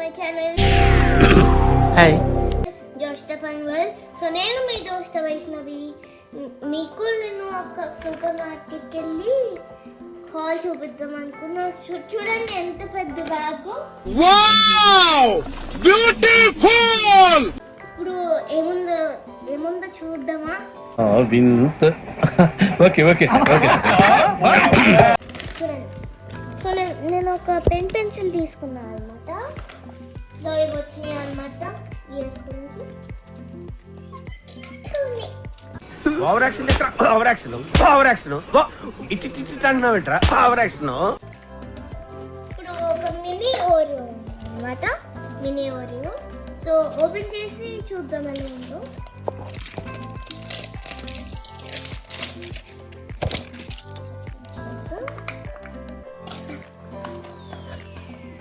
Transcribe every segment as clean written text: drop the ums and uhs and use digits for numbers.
my channel. Hi. Joshta Fun World. So నేను మీ జోష్ట వైష్ణవి. మీకు నేను ఒక సూపర్ మార్కెట్కి వెళ్ళి హాల్ చూపిద్దాం అనుకున్నా. చూడండి ఎంత పెద్ద బ్యాగ్. వావ్! బ్యూటిఫుల్! ఇప్పుడు ఏముందో చూద్దామా? వింత. ఓకే. చూడండి. సో నేను ఒక పెన్సిల్ తీసుకున్నాను అనమాట. లో ఇవి వచ్చినాయి అనమాట. ఇయర్స్ గురించి ఓవర్ యాక్షన్ ఇట్టి అంటున్నావేంట్రా ఓవర్ యాక్షన్. ఇప్పుడు ఒక మినీ ఓరియో అనమాట. Mini Oreo. సో ఓపెన్ చేసి చూద్దాం ఎలా ఉందో.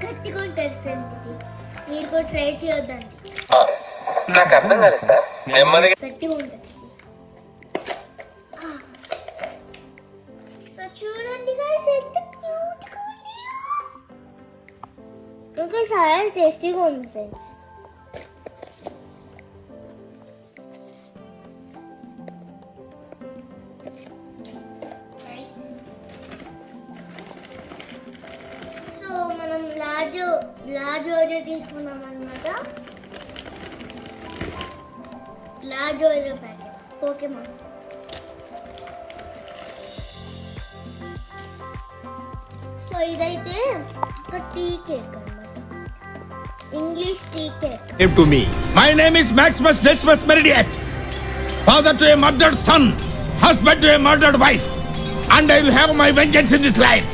గట్టిగా ఉంటుంది ఫ్రెండ్స్. ఇది మీరు కూడా ట్రై చేయొద్దండి. నాకు అర్థం కాలేదు సార్. గట్టిగా ఉంటుంది. సో చూడండి గైస్ ఎంత క్యూట్ గా ఉన్నాయో. ఇంకా చాలా టేస్టీగా ఉంది ఫ్రెండ్స్. సో మనం లార్జ్ ఆర్డర్ తీసుకున్నాం అనమాట. Large order packets Pokemon. So ఇదైతే ఒక టీ కేక్ అన్నమాట. English tea cake. To me, my name is Maximus Decimus Meridius, father to a murdered son, husband to a murdered wife, and I will have my vengeance in this life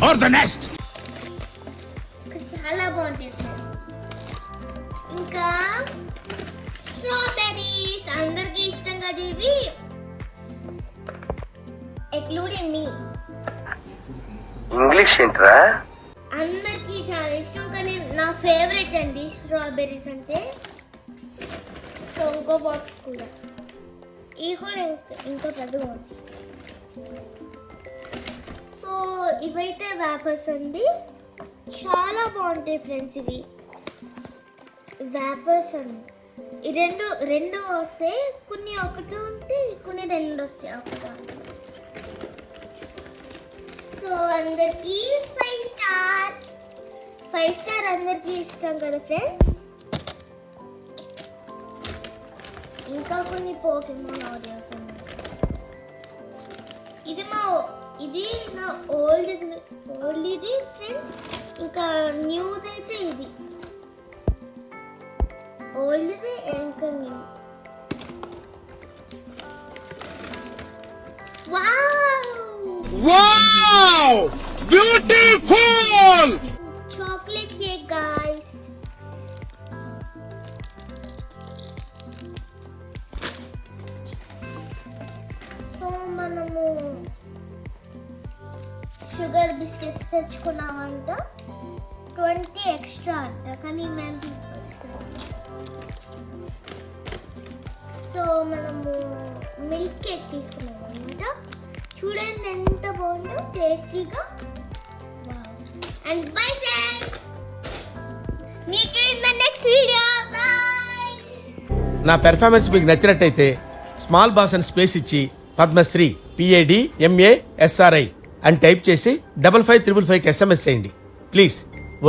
or the next. చాలా బాగుంటాయి friends. ఇంకా strawberries అందరికి ఇష్టం కదా ఇవి, ఎక్లూడింగ్ మీ. English ఏంట్రా? అందరికి చాలా ఇష్టం కానీ నా ఫేవరెట్ అండి స్ట్రాబెర్రీస్ అంటే. సో ఇంకో బాక్స్ కూడా, ఇవి కూడా ఇంకో పెద్దగా ఉంది. సో ఇవైతే వేపర్స్ అండి. చాలా బాగుంటాయి ఫ్రెండ్స్ ఇవి వేపర్స్ అండి. ఈ రెండు వస్తాయి. కొన్ని ఒకటి ఉంటే కొన్ని రెండు వస్తాయి ఒకటి. సో అందరికి 5 స్టార్ అందరికి ఇష్టం కదా ఫ్రెండ్స్. ఇంకా కొన్ని పోకెమాన్ ఆడియోస్ ఉన్నాయి. ఇది నా ఓల్డ్ ఫ్రెండ్స్. ఇంకా న్యూది అయితే ఇది ఓల్డ్ది ఇంకా new. Wow! Beautiful! Chocolate cake guys. So మనము షుగర్ బిస్కెట్స్ తెచ్చుకున్నామంట. 20 ఎక్స్ట్రా అంట కానీ మేము తీసుకొచ్చుకున్నాం. సో మనము మిల్క్ కేక్ తీసుకున్నాం అనమాట. చూడండి ఎంత బాగుందో టేస్టీగా. అండ్ బై ఫ్రెండ్స్, మీకు in the next video. By. నా పెర్ఫార్మెన్స్ మీకు నచ్చినట్టయితే స్మాల్ బాస్ అని స్పేస్ ఇచ్చి పద్మశ్రీ PADMASRI అని టైప్ చేసి 5555కి SMS చేయండి. Please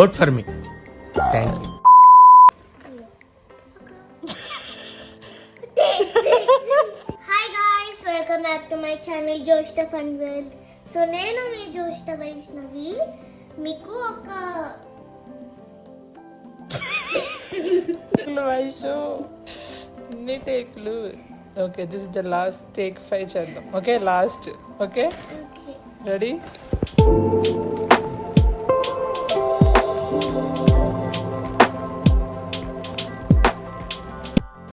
vote for me. Thank you. Hi guys, welcome back to my channel జోష్ట ఫన్ వరల్డ్. సో నేను మీ జోష్ట వైష్ణవి. మీకు ఒక టేక్లు. Okay, this is the last take 5 చేద్దాం. Okay, last. Okay, ready?